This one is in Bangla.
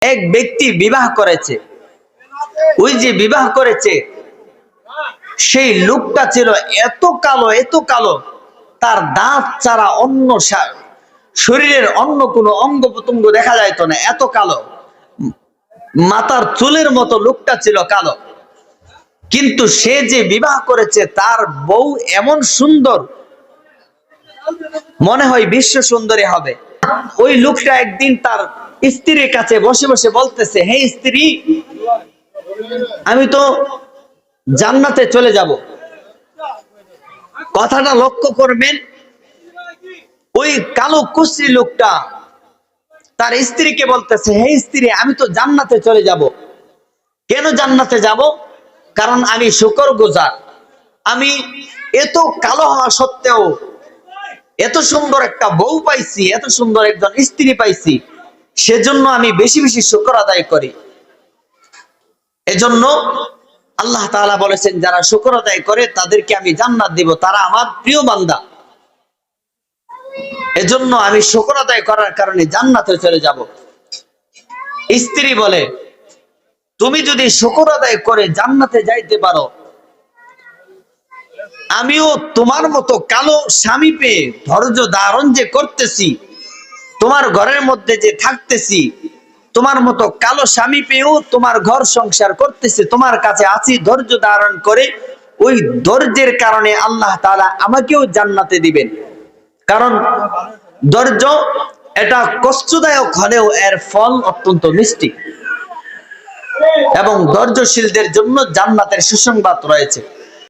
এক ব্যক্তি বিবাহ করেছে, ওই যে বিবাহ করেছে সেই লোকটা ছিল এত কালো, তার দাঁত ছাড়া অন্য শরীরের অন্য কোনো অঙ্গ প্রত্যঙ্গ দেখা যাইতো না, এত কালো, মাথার চুলের মতো লোকটা ছিল কালো। কিন্তু সে যে বিবাহ করেছে তার বউ এমন সুন্দর, মনে হয় বিশ্ব সুন্দরী হবে। ওই লোকটা একদিন তার স্ত্রীর কাছে বসে বসে বলতেছে, হে স্ত্রী, আমি তো জান্নাতে চলে যাব। কথাটা লক্ষ্য করবেন, ওই কালো কুশ্রী লোকটা তার স্ত্রীকে বলতেছে, হে স্ত্রী, আমি তো জান্নাতে চলে যাব। কেন জান্নাতে যাব? কারণ আমি শুকরগুজার, আমি এত কালো হওয়া সত্ত্বেও এত সুন্দর একটা বউ পাইছি, এত সুন্দর একজন স্ত্রী পাইছি, সেজন্য আমি বেশি বেশি শুকর আদায় করি। এজন্য আল্লাহ তাআলা বলেছেন, যারা শুকর আদায় করে তাদেরকে আমি জান্নাত দিব, তারা আমার প্রিয় বান্দা। এজন্য আমি শুকর আদায় করার কারণে জান্নাতে চলে যাব। স্ত্রী বলে, তুমি যদি শুকর আদায় করে জান্নাতে যাইতে পারো, আমিও তোমার মতো কালো স্বামী পেয়ে ধৈর্য ধারণ যে করতেছি, তোমার ঘরের মধ্যে যে থাকতেছি, তোমার মতো কালো স্বামী পেয়েও তোমার ঘর সংসার করতেছে, তোমার কাছে আছি ধৈর্য ধারণ করে, ওই ধৈর্যের কারণে আল্লাহ তাআলা আমাকেও জান্নাতে দিবেন। কারণ ধৈর্য এটা কষ্টদায়ক হলেও এর ফল অত্যন্ত মিষ্টি, এবং ধৈর্যশীলদের জন্য জান্নাতের সুসংবাদ রয়েছে।